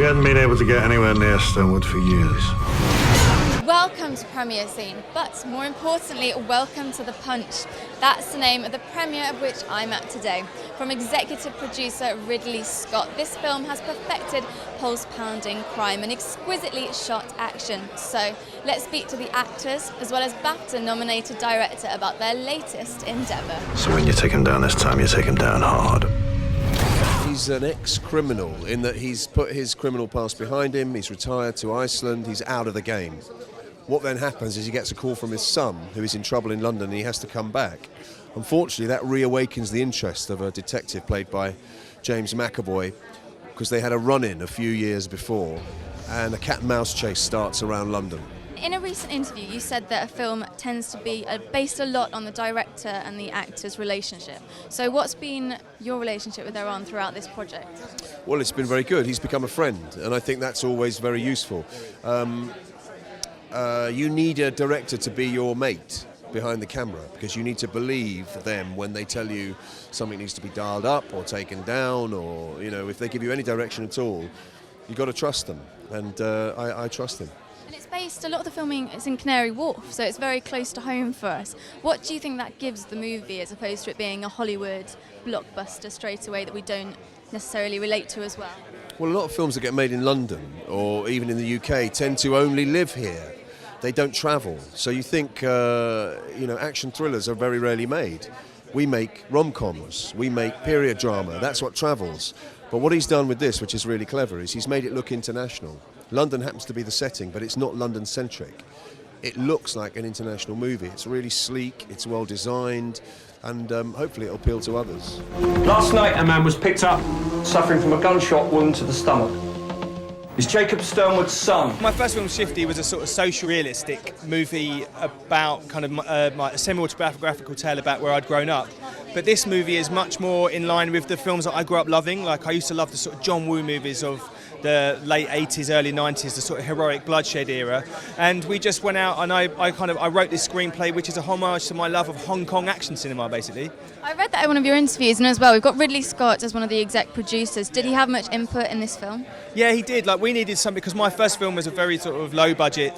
hadn't been able to get anywhere near Stonewood for years. Welcome to Premiere Scene, but more importantly, welcome to The Punch. That's the name of the premiere of which I'm at today. From executive producer Ridley Scott, this film has perfected pulse-pounding crime and exquisitely shot action. So let's speak to the actors as well as BAFTA-nominated director about their latest endeavour. So when you take him down this time, you take him down hard. He's an ex-criminal in that he's put his criminal past behind him, he's retired to Iceland, he's out of the game. What then happens is he gets a call from his son, who is in trouble in London, and he has to come back. Unfortunately, that reawakens the interest of a detective played by James McAvoy, because they had a run-in a few years before, and a cat and mouse chase starts around London. In a recent interview, you said that a film tends to be based a lot on the director and the actor's relationship. So what's been your relationship with Eran throughout this project? Well, it's been very good. He's become a friend, and I think that's always very useful. You need a director to be your mate behind the camera, because you need to believe them when they tell you something needs to be dialed up or taken down, or if they give you any direction at all, you've got to trust them, and I trust them. And it's based, a lot of the filming is in Canary Wharf, so it's very close to home for us. What do you think that gives the movie as opposed to it being a Hollywood blockbuster straight away that we don't necessarily relate to as well? Well, a lot of films that get made in London or even in the UK tend to only live here. They don't travel. So you think, action thrillers are very rarely made. We make rom-coms, we make period drama, that's what travels. But what he's done with this, which is really clever, is he's made it look international. London happens to be the setting, but it's not London-centric. It looks like an international movie. It's really sleek, it's well designed, and hopefully it'll appeal to others. Last night a man was picked up suffering from a gunshot wound to the stomach. It's Jacob Stonewood's son. My first film, Shifty, was a sort of social realistic movie about kind of a semi-autobiographical tale about where I'd grown up. But this movie is much more in line with the films that I grew up loving. Like, I used to love the sort of John Woo movies of the late 80s, early 90s, the sort of heroic bloodshed era. And we just went out and I wrote this screenplay, which is a homage to my love of Hong Kong action cinema, basically. I read that in one of your interviews, and as well, we've got Ridley Scott as one of the exec producers. Did he have much input in this film? Yeah, he did. Like, we needed something, because my first film was a very sort of low-budget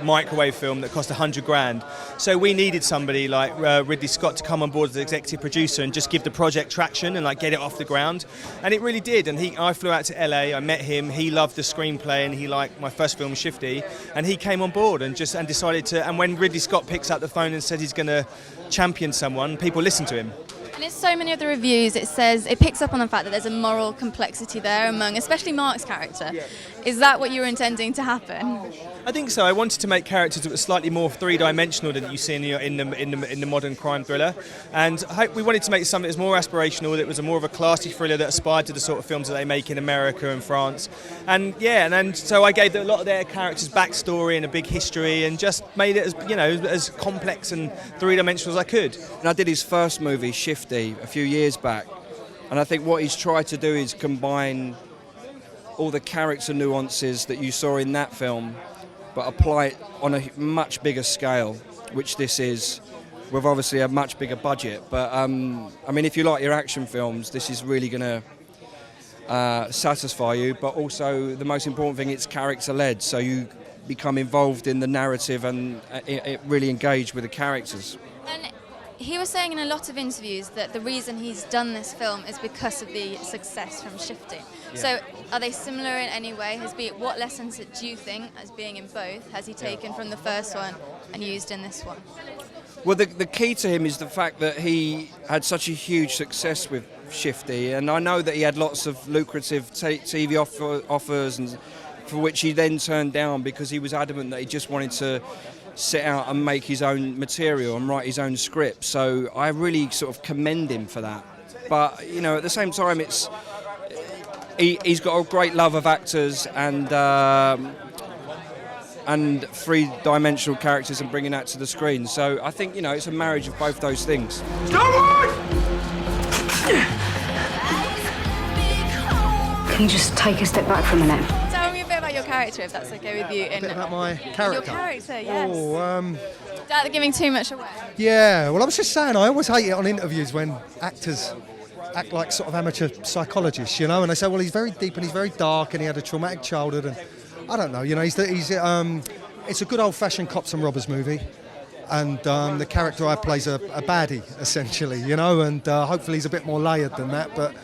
microwave film that cost $100,000. So we needed somebody like Ridley Scott to come on board as the executive producer and just give the project traction and like get it off the ground. And it really did. And I flew out to LA, I met him, he loved the screenplay and he liked my first film, Shifty, and he came on board and decided to. And when Ridley Scott picks up the phone and said he's going to champion someone, people listen to him. And in so many of the reviews, it picks up on the fact that there's a moral complexity there among, especially Mark's character. Yeah. Is that what you were intending to happen? I think so. I wanted to make characters that were slightly more three-dimensional than you see in the modern crime thriller, and we wanted to make something that was more aspirational, that was more of a classy thriller that aspired to the sort of films that they make in America and France, and so I gave a lot of their characters backstory and a big history, and just made it as complex and three-dimensional as I could. And I did his first movie, Shifty, a few years back, and I think what he's tried to do is combine all the character nuances that you saw in that film, but apply it on a much bigger scale, which this is, with obviously a much bigger budget. But if you like your action films, this is really going to satisfy you. But also, the most important thing, it's character-led, so you become involved in the narrative and it really engage with the characters. And he was saying in a lot of interviews that the reason he's done this film is because of the success from Shifty. Yeah. So are they similar in any way? What lessons do you think, as being in both, has he taken from the first one and used in this one? Well, the key to him is the fact that he had such a huge success with Shifty, and I know that he had lots of lucrative TV offers, and for which he then turned down because he was adamant that he just wanted to sit out and make his own material and write his own script. So I really sort of commend him for that. But at the same time, he's got a great love of actors and three-dimensional characters and bringing that to the screen. So I think it's a marriage of both those things. Can you just take a step back for a minute? Tell me a bit about your character, if that's okay with you. A bit about my character? Your character, yes. Oh, Without giving too much away. Yeah, well, I was just saying, I always hate it on interviews when actors act like sort of amateur psychologists, you know, and they say, well, he's very deep and he's very dark and he had a traumatic childhood, and I don't know, you know, it's a good old-fashioned cops and robbers movie, and the character I play is a baddie, essentially, you know, and hopefully he's a bit more layered than that, but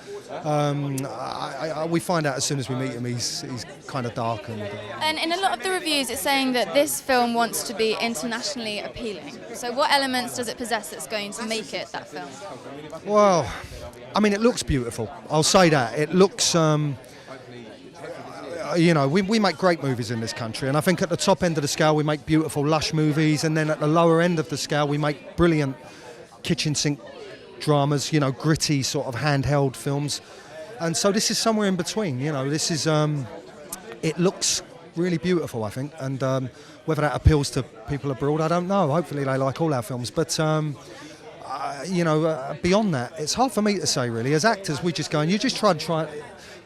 we find out as soon as we meet him he's kind of dark. And in a lot of the reviews it's saying that this film wants to be internationally appealing. So what elements does it possess that's going to make it that film? Well, I mean, it looks beautiful. I'll say that. It looks, you know, we make great movies in this country, and I think at the top end of the scale we make beautiful, lush movies, and then at the lower end of the scale we make brilliant kitchen sink dramas, you know, gritty sort of handheld films. And so this is somewhere in between, you know. This is, it looks really beautiful, I think, and whether that appeals to people abroad, I don't know. Hopefully they like all our films, but you know, beyond that, it's hard for me to say, really. As actors, we just go and you just try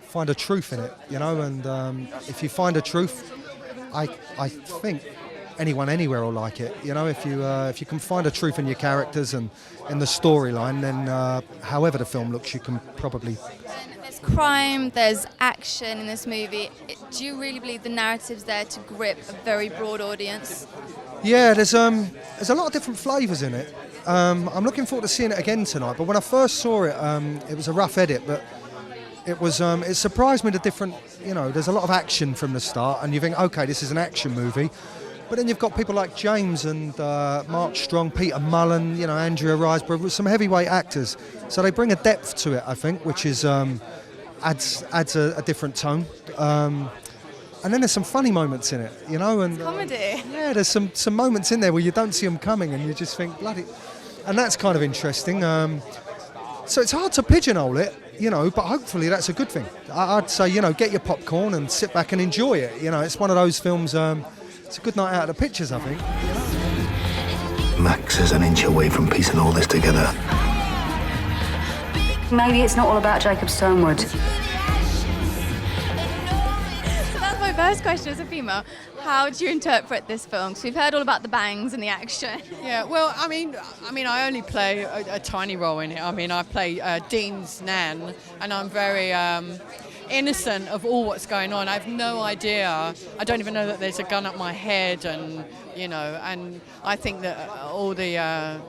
find a truth in it, you know, and if you find a truth, I think anyone anywhere will like it, you know. If you can find a truth in your characters and in the storyline, then however the film looks, you can probably. There's crime, there's action in this movie. Do you really believe the narrative's there to grip a very broad audience? Yeah, there's a lot of different flavours in it. I'm looking forward to seeing it again tonight. But when I first saw it, it was a rough edit, but it was it surprised me the different. You know, there's a lot of action from the start, and you think, okay, this is an action movie. But then you've got people like James and Mark Strong, Peter Mullen, you know, Andrea Riseborough, some heavyweight actors. So they bring a depth to it, I think, which is adds a different tone. And then there's some funny moments in it, you know. And comedy. Yeah, there's some moments in there where you don't see them coming, and you just think, bloody. And that's kind of interesting. So it's hard to pigeonhole it, you know, but hopefully that's a good thing. I'd say, you know, get your popcorn and sit back and enjoy it. You know, it's one of those films. It's a good night out of the pictures, I think. Max is an inch away from piecing all this together. Maybe it's not all about Jacob Stonewood. So that's my first question as a female. How do you interpret this film? Because we've heard all about the bangs and the action. Yeah, well, I mean, I only play a tiny role in it. I mean, I play Dean's nan, and I'm very innocent of all what's going on. I have no idea. I don't even know that there's a gun up my head, and you know, and I think that all the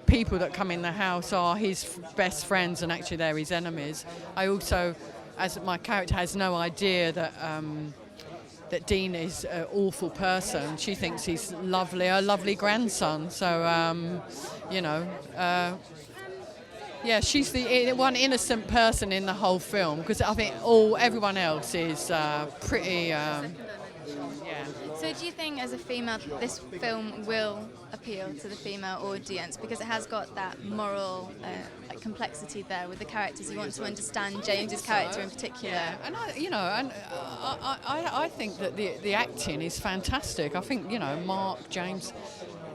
people that come in the house are his best friends, and actually they're his enemies. I also, as my character, has no idea that that Dean is an awful person. She thinks he's lovely, a lovely grandson. So, you know. Yeah, she's the one innocent person in the whole film, because I think everyone else is pretty. Yeah. So do you think, as a female, this film will appeal to the female audience because it has got that moral like complexity there with the characters? You want to understand James's character in particular. Yeah, and I think that the acting is fantastic. I think, you know, Mark, James,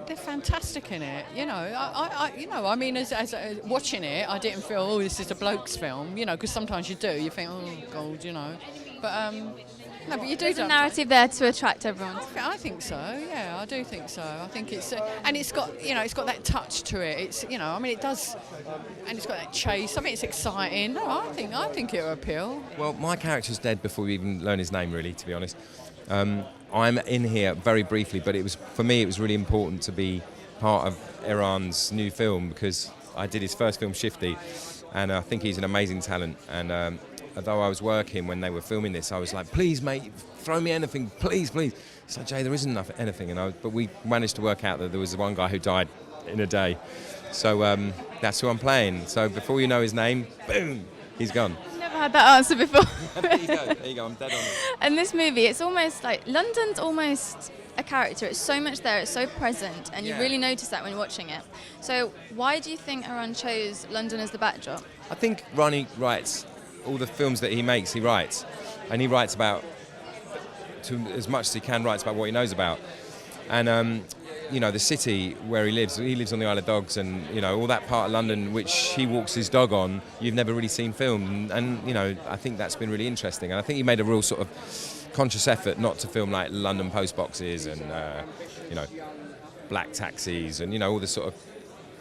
they're fantastic in it. You know, I mean, as watching it, I didn't feel, oh, this is a bloke's film. You know, because sometimes you do. You think, oh God, you know, but. No, but you do. There's a narrative there to attract everyone. I think so. Yeah, I do think so. I think it's and it's got, you know, it's got that touch to it. It's, you know, I mean, it does, and it's got that chase. I mean, it's exciting. No, I think it'll appeal. Well, my character's dead before we even learn his name, really, to be honest. I'm in here very briefly, but for me it was really important to be part of Eran's new film because I did his first film, Shifty, and I think he's an amazing talent. And although I was working when they were filming this, I was like, please, mate, throw me anything, please, please. He's like, Jay, there isn't anything. But we managed to work out that there was one guy who died in a day. So that's who I'm playing. So before you know his name, boom, he's gone. Never had that answer before. There you go, I'm dead on it. And this movie, it's almost like, London's almost a character. It's so much there, it's so present, and you really notice that when you're watching it. So why do you think Eran chose London as the backdrop? I think Ronnie writes all the films that he makes, he writes. And he writes about, as much as he can, writes about what he knows about. And, you know, the city where he lives on the Isle of Dogs, and, you know, all that part of London which he walks his dog on, you've never really seen filmed. And you know, I think that's been really interesting. And I think he made a real sort of conscious effort not to film like London post boxes and, you know, black taxis and, you know, all the sort of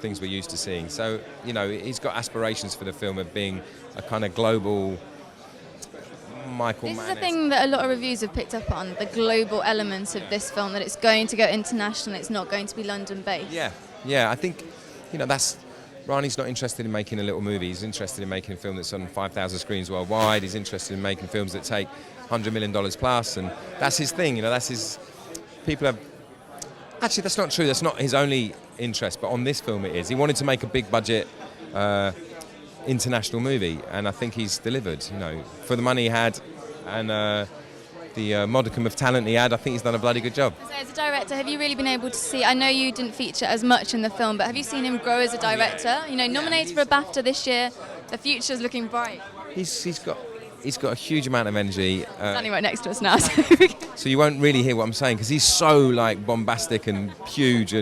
things we're used to seeing. So, you know, he's got aspirations for the film of being a kind of global Michael Mann. This is the thing that a lot of reviews have picked up on, the global element of this film, that it's going to go international, it's not going to be London-based. Yeah, I think, you know, Rani's not interested in making a little movie. He's interested in making a film that's on 5,000 screens worldwide. He's interested in making films that take $100 million plus, and that's his thing, you know, that's his... People have... Actually, that's not true. That's not his only interest, but on this film it is. He wanted to make a big budget international movie, and I think he's delivered, you know. For the money he had and the modicum of talent he had, I think he's done a bloody good job. So as a director, have you really been able to see, I know you didn't feature as much in the film, but have you seen him grow as a director? You know, nominated for a BAFTA this year, the future's looking bright. He's got a huge amount of energy. Standing right next to us now. So you won't really hear what I'm saying because he's so like bombastic and huge,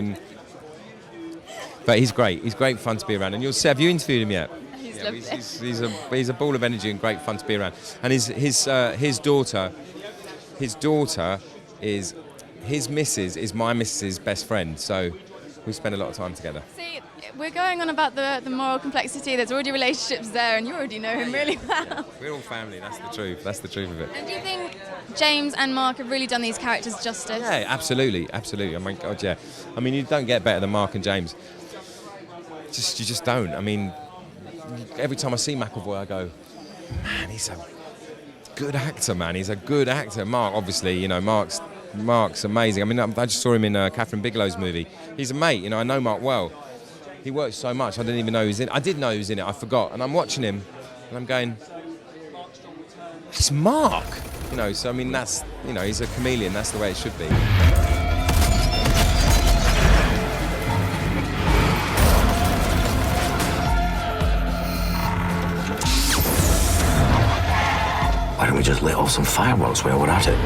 but he's great. He's great fun to be around. And you'll see, have you interviewed him yet? He's a ball of energy and great fun to be around. And his daughter is his missus is my missus's best friend. So we spend a lot of time together. See, we're going on about the moral complexity. There's already relationships there, and you already know him really well. Yeah. We're all family. That's the truth. That's the truth of it. And do you think James and Mark have really done these characters justice? Yeah, absolutely. Oh my God, yeah. I mean, you don't get better than Mark and James. You just don't. I mean, every time I see McAvoy, I go, man, he's a good actor, man. He's a good actor. Mark, obviously, you know, Mark's amazing. I mean, I just saw him in Catherine Bigelow's movie. He's a mate, you know, I know Mark well. He works so much, I didn't even know he was in it. I did know he was in it, I forgot. And I'm watching him, and I'm going, it's Mark! You know, so I mean, that's, you know, he's a chameleon, that's the way it should be. Why don't we just let off some fireworks while we're at it?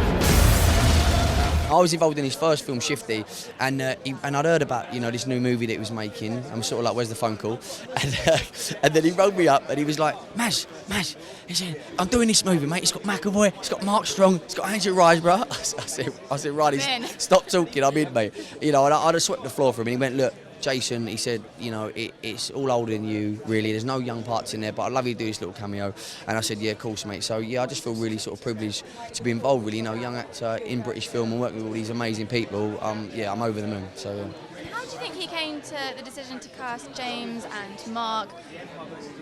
I was involved in his first film, Shifty, and I'd heard about, you know, this new movie that he was making. I'm sort of like, where's the phone call? And then he rang me up and he was like, Maz, he said, I'm doing this movie, mate. It's got McAvoy, it's got Mark Strong, it's got Andrew Riseborough. I said, right, stop talking, I'm in, mate. You know, and I'd have swept the floor for him. And he went, look, Jason, he said, you know, it's all older than you, really. There's no young parts in there, but I'd love you to do this little cameo. And I said, yeah, of course, mate. So, yeah, I just feel really sort of privileged to be involved, really. You know, young actor in British film and working with all these amazing people. Yeah, I'm over the moon. So, How do you think he came to the decision to cast James and Mark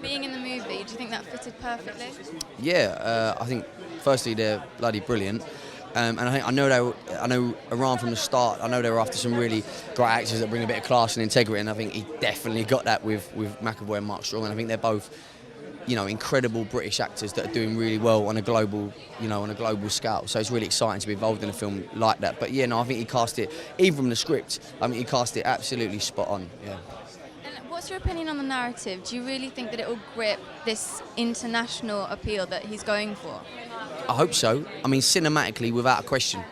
being in the movie? Do you think that fitted perfectly? Yeah, I think, firstly, they're bloody brilliant. And I know Eran from the start. I know they were after some really great actors that bring a bit of class and integrity, and I think he definitely got that with McAvoy and Mark Strong. And I think they're both, you know, incredible British actors that are doing really well on a global, you know, on a global scale. So it's really exciting to be involved in a film like that. But yeah, no, I think he cast it, even from the script. I mean, he cast it absolutely spot on. Yeah. And what's your opinion on the narrative? Do you really think that it will grip this international appeal that he's going for? I hope so. I mean, cinematically, without a question.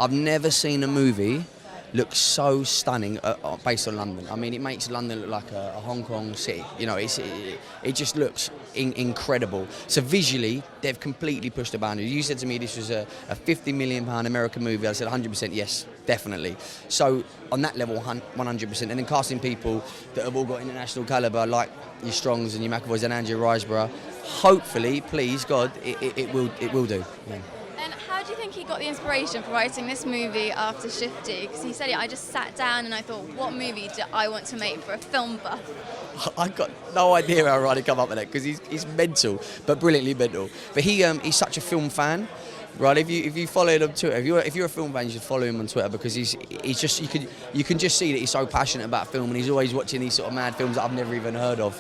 I've never seen a movie look so stunning based on London. I mean, it makes London look like a Hong Kong city. You know, it just looks incredible. So visually, they've completely pushed the boundary. You said to me this was a £50 million American movie. I said 100% yes, definitely. So on that level, 100%. And then casting people that have all got international calibre, like your Strongs and your McAvoys and Andrew Riseborough. Hopefully, please God, it will do. Yeah. And how do you think he got the inspiration for writing this movie after Shifty? Because he said, I just sat down and I thought, what movie do I want to make for a film buff? I've got no idea how Ryan come up with that because he's mental, but brilliantly mental. But he's such a film fan. Right, if you follow him on Twitter, if you're a film fan, you should follow him on Twitter because he's just you can just see that he's so passionate about film and he's always watching these sort of mad films that I've never even heard of.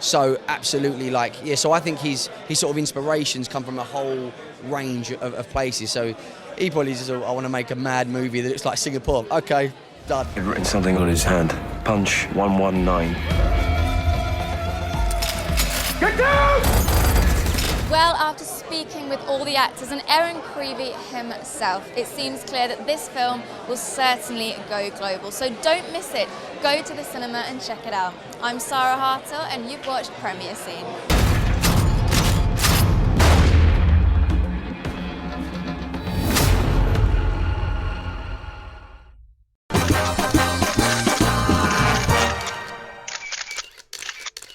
So absolutely, like, yeah. So I think his sort of inspirations come from a whole range of places. So he probably just I want to make a mad movie that looks like Singapore. Okay, done. He'd written something on his hand. Punch 119. Get down! Well, after speaking with all the actors and Eran Creevy himself, it seems clear that this film will certainly go global. So don't miss it. Go to the cinema and check it out. I'm Sara Hartill and you've watched Premiere Scene.